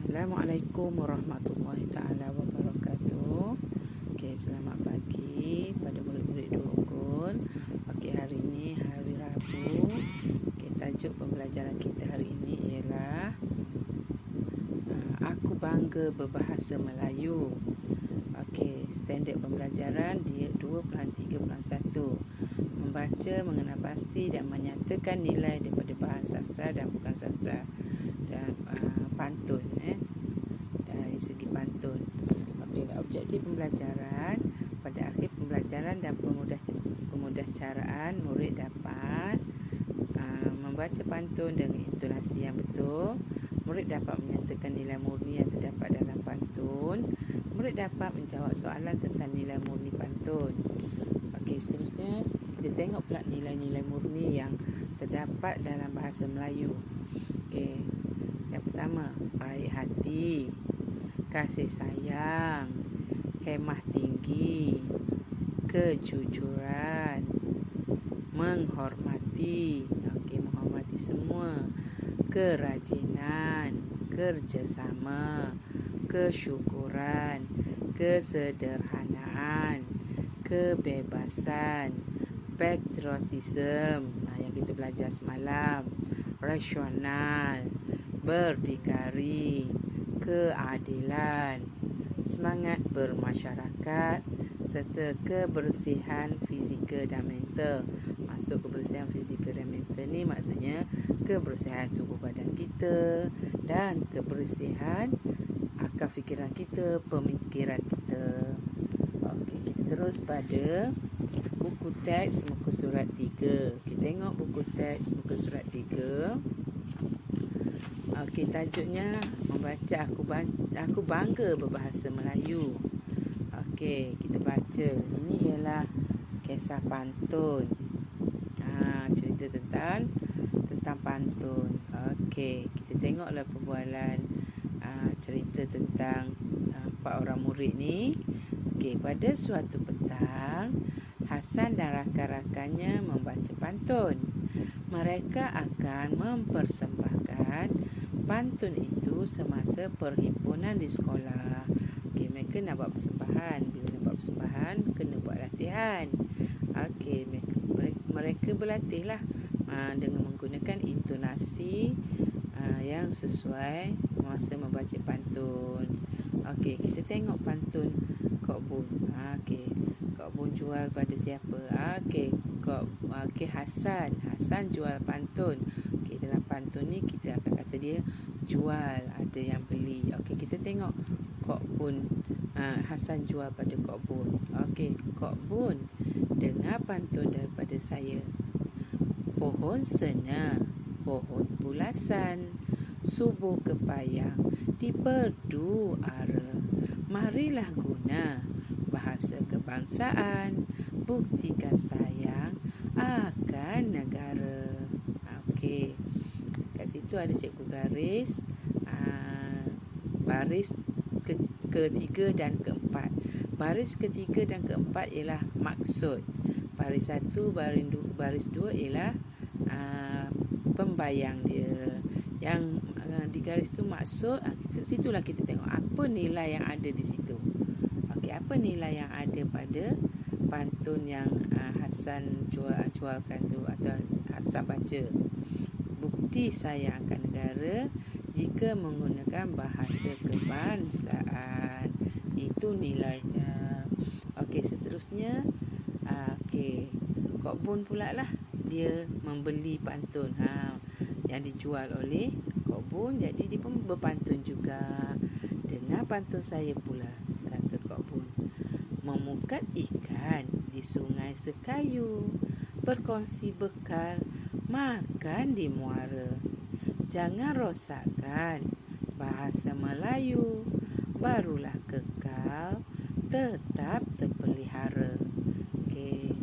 Assalamualaikum warahmatullahi ta'ala wabarakatuh. Okey, selamat pagi pada murid-murid Dukun. Okey, hari ini hari Rabu. Okey, tajuk pembelajaran kita hari ini ialah Aku Bangga Berbahasa Melayu. Okey, standard pembelajaran dia 2.3.1. Membaca, mengenal pasti dan menyatakan nilai daripada bahasa sastra dan bukan sastra. Dan pantun dari segi pantun. Okey, objektif pembelajaran pada akhir pembelajaran dan pemudahcaraan murid dapat membaca pantun dengan intonasi yang betul. Murid dapat menyatakan nilai murni yang terdapat dalam pantun. Murid dapat menjawab soalan tentang nilai murni pantun. Okey, seterusnya kita tengok pula nilai-nilai murni yang terdapat dalam bahasa Melayu. Okey, yang pertama, baik hati, kasih sayang, hemah tinggi, kejujuran, menghormati, menghormati semua, kerajinan, kerjasama, kesyukuran, kesederhanaan, kebebasan, patriotisme, yang kita belajar semalam, rasional, berdikari, keadilan, semangat bermasyarakat serta kebersihan fizikal dan mental. Masuk kebersihan fizikal dan mental ni maksudnya kebersihan tubuh badan kita dan kebersihan akal fikiran kita, pemikiran kita. Okey, kita terus pada buku teks muka surat 3. Kita tengok buku teks muka surat 3. Okey, tajuknya membaca aku bangga berbahasa Melayu. Okey, kita baca. Ini ialah kisah pantun. Cerita tentang pantun. Okey, kita tengoklah perbualan cerita tentang 4 orang murid ni. Okey, pada suatu petang, Hasan dan rakan-rakannya membaca pantun. Mereka akan mempersembahkan pantun itu semasa perhimpunan di sekolah. Okey, mereka nak buat persembahan. Bila nak buat persembahan, kena buat latihan. Okey, mereka berlatihlah dengan menggunakan intonasi yang sesuai masa membaca pantun. Okey, kita tengok pantun Kok Bun. Okey, Kok Bun jual pada siapa? Okey, Hasan jual pantun. Okey, dalam pantun ni kita akan kata dia jual, ada yang beli. Okey, kita tengok Kok Bun. Hasan jual pada Kok Bun. Okey, Kok Bun, dengar pantun daripada saya. Pohon sena, pohon bulasan, subuh kepayang diperdu ara. Marilah guna bahasa kebangsaan, buktikan sayang akan negara. Okey, kat situ ada cikgu garis baris ketiga dan keempat. Baris ketiga dan keempat ialah maksud. Baris satu, baris dua ialah pembayang dia. Yang di garis tu maksud, situlah kita tengok apa nilai yang ada di situ. Okey, apa nilai yang ada pada pantun yang Hasan jualkan tu atau Hasan baca. Bukti sayang akan negara jika menggunakan bahasa kebangsaan. Itu nilainya. Okey, seterusnya Kok Bun pula lah dia membeli pantun yang dijual oleh Kok Bun, jadi dia pun berpantun juga. Dengar pantun saya pula, kata Kok Bun. Memukat ikan di sungai sekayu, berkongsi bekal makan di muara. Jangan rosakkan bahasa Melayu, barulah kekal tetap terpelihara. Okey,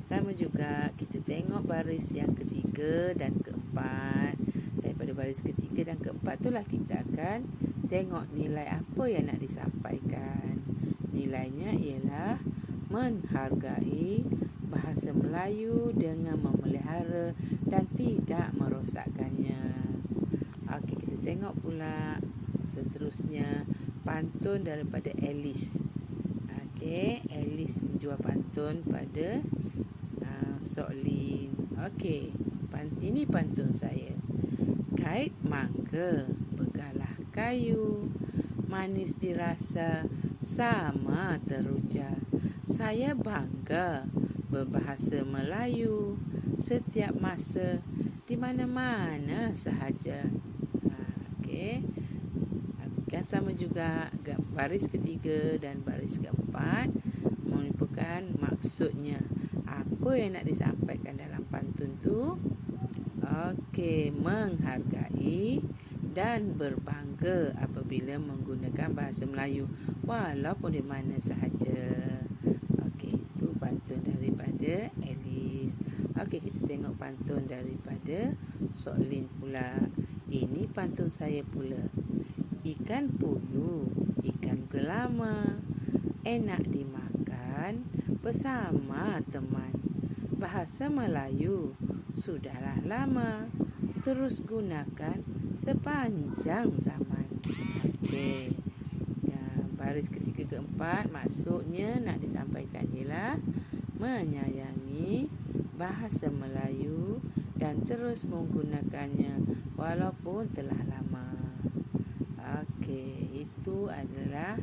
sama juga kita tengok baris yang ketiga dan keempat. Daripada baris ketiga dan keempat itulah kita akan tengok nilai apa yang nak disampaikan. Nilainya ialah menghargai bahasa Melayu dengan memelihara dan tidak merosakkannya. Okey, kita tengok pula Seterusnya pantun daripada Alice. Okey, Alice menjual pantun pada Soklin. Okey, ini pantun saya. Kait mangga, begalah kayu, manis dirasa, sama teruja. Saya bangga berbahasa Melayu, setiap masa, di mana-mana sahaja. Okey. Yang sama juga baris ketiga dan baris keempat merupakan maksudnya. Apa yang nak disampaikan dalam pantun tu? Okey, menghargai dan berbangga apabila menggunakan bahasa Melayu walaupun di mana sahaja. Okey, itu pantun daripada Alice. Okey, kita tengok pantun daripada Soklin pula. Ini pantun saya pula. Ikan puyuh, ikan gelama, enak dimakan bersama teman. Bahasa Melayu sudahlah lama, terus gunakan sepanjang zaman. Okey. Baris ketiga keempat maksudnya nak disampaikan ialah menyayangi bahasa Melayu dan terus menggunakannya walaupun telah lama. Okey, itu adalah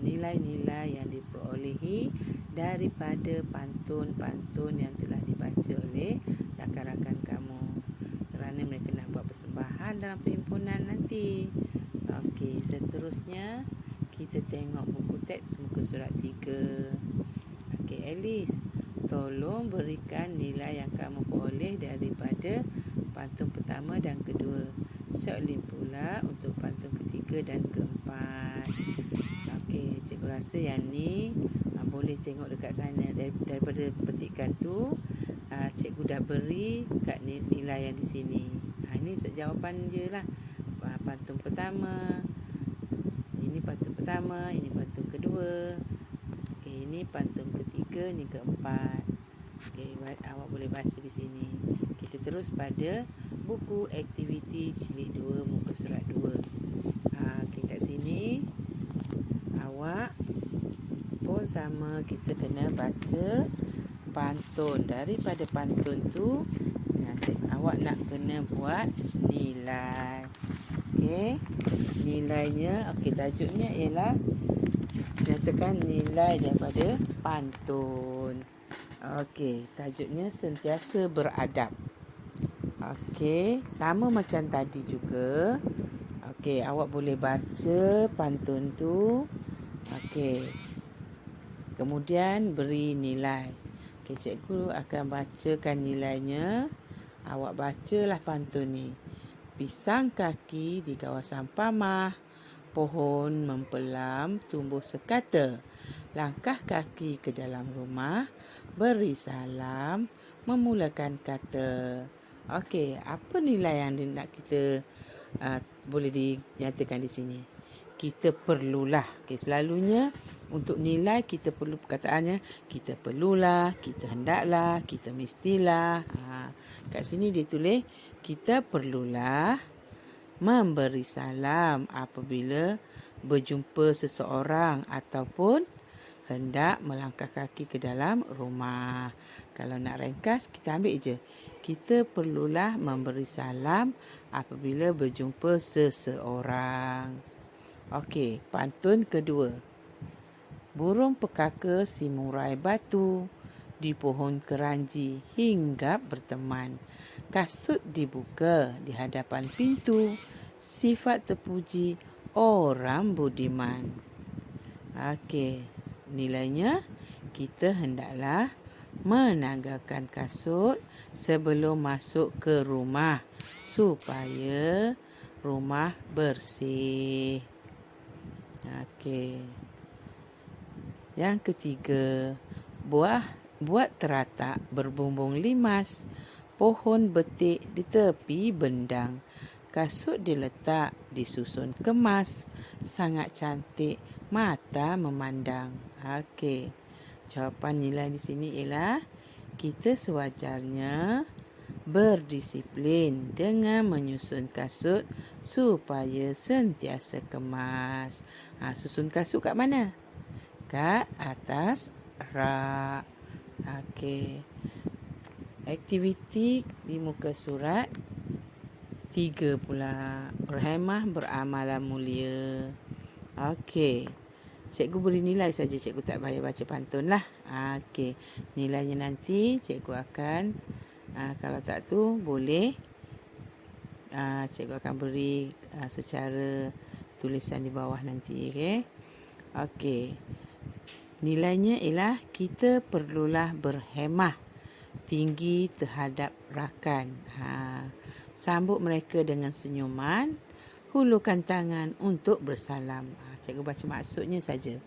nilai-nilai yang diperolehi daripada pantun-pantun yang telah dibaca oleh rakan-rakan kamu, kerana mereka nak buat persembahan dalam perhimpunan nanti. Okey, seterusnya kita tengok buku teks muka surat 3. Okey, Alice, tolong berikan nilai yang kamu peroleh daripada pantun pertama dan kedua. Soklin pula untuk pantun ketiga dan keempat. Okey, cikgu rasa yang ni boleh tengok dekat sana daripada petikan tu. Cikgu dah beri kat nilai yang di sini. Ini jawapan je lah. Pantun pertama, ini pantun pertama, ini pantun kedua. Okey, ini pantun ketiga, ini keempat. Okey, awak boleh baca di sini. Kita terus pada buku aktiviti jilid 2 muka surat 2. Okey, kat sini awak pun sama, kita kena baca pantun. Daripada pantun tu awak nak kena buat nilai. Okey, nilainya, okey, tajuknya ialah nyatakan nilai daripada pantun. Okey, tajuknya sentiasa beradab. Okey, sama macam tadi juga. Okey, awak boleh baca pantun tu. Okey, kemudian beri nilai. Okey, cikgu akan bacakan nilainya. Awak bacalah pantun ni. Pisang kaki di kawasan Pamah, pohon mempelam tumbuh sekata. Langkah kaki ke dalam rumah, beri salam, memulakan kata. Okey, apa nilai yang nak kita boleh dinyatakan di sini? Kita perlulah. Okey, selalunya untuk nilai kita perlu perkataannya kita perlulah, kita hendaklah, kita mestilah. Kat sini dia tulis kita perlulah memberi salam apabila berjumpa seseorang ataupun hendak melangkah kaki ke dalam rumah. Kalau nak ringkas, kita ambil je. Kita perlulah memberi salam apabila berjumpa seseorang. Okey, pantun kedua. Burung pekaka si murai batu, di pohon keranji hinggap berteman. Kasut dibuka di hadapan pintu, sifat terpuji orang budiman. Okey, nilainya kita hendaklah menanggalkan kasut sebelum masuk ke rumah supaya rumah bersih. Okey. Yang ketiga, buat teratak berbumbung limas, pohon betik di tepi bendang. Kasut diletak disusun kemas, sangat cantik mata memandang. Okey. Jawapan nilai di sini ialah kita sewajarnya berdisiplin dengan menyusun kasut supaya sentiasa kemas. Susun kasut kat mana? Kat atas rak. Okey. Aktiviti di muka surat 3 pula. Berhemah beramalan mulia. Okey. Cikgu beri nilai saja, cikgu tak payah baca pantun lah. Okey. Nilainya nanti cikgu akan kalau tak tu boleh cikgu akan beri secara tulisan di bawah nanti. Okey. Nilainya ialah kita perlulah berhemah tinggi terhadap rakan. Sambut mereka dengan senyuman, hulurkan tangan untuk bersalam. Cikgu baca maksudnya saja.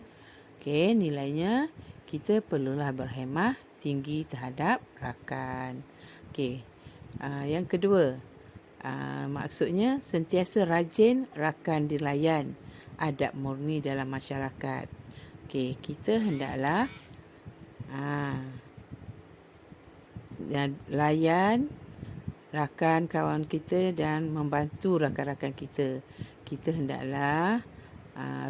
Okey, nilainya kita perlulah berhemah tinggi terhadap rakan. Okey. Yang kedua, maksudnya sentiasa rajin rakan dilayan, adab murni dalam masyarakat. Okey, kita hendaklah layan rakan kawan kita dan membantu rakan-rakan kita. Kita hendaklah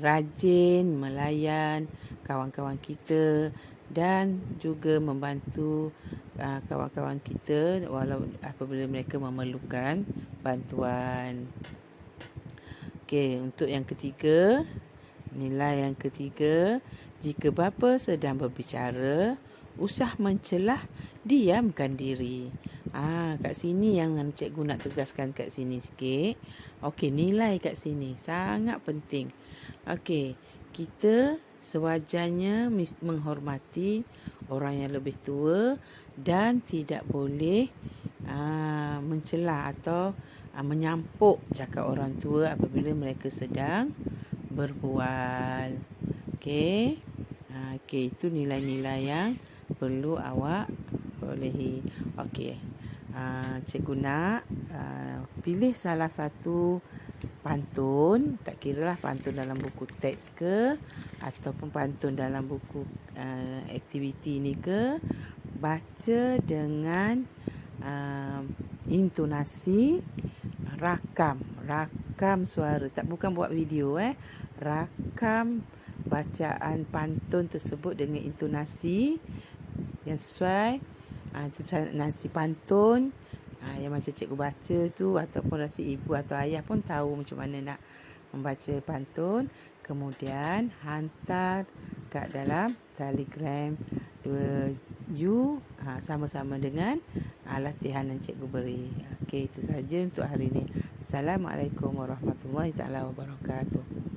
rajin melayan kawan-kawan kita dan juga membantu kawan-kawan kita walau apabila mereka memerlukan bantuan. Okey, untuk yang ketiga, nilai yang ketiga, jika bapa sedang berbicara, usah mencelah, diamkan diri. Kat sini yang cikgu nak tegaskan kat sini sikit. Okey, nilai kat sini sangat penting. Okey, kita sewajarnya menghormati orang yang lebih tua dan tidak boleh mencela atau menyampuk cakap orang tua apabila mereka sedang berbual. Okey. Okey, itu nilai-nilai yang perlu awak bolehi. Okey. Cikgu nak pilih salah satu pantun, tak kiralah pantun dalam buku teks ke ataupun pantun dalam buku aktiviti ni ke, baca dengan intonasi, rakam suara, bukan buat video rakam bacaan pantun tersebut dengan intonasi yang sesuai. Intonasi pantun yang macam cikgu baca tu, ataupun rasa ibu atau ayah pun tahu macam mana nak membaca pantun. Kemudian hantar kat dalam Telegram you sama-sama dengan latihan yang cikgu beri. Okey, itu saja untuk hari ini. Assalamualaikum warahmatullahi taala wabarakatuh.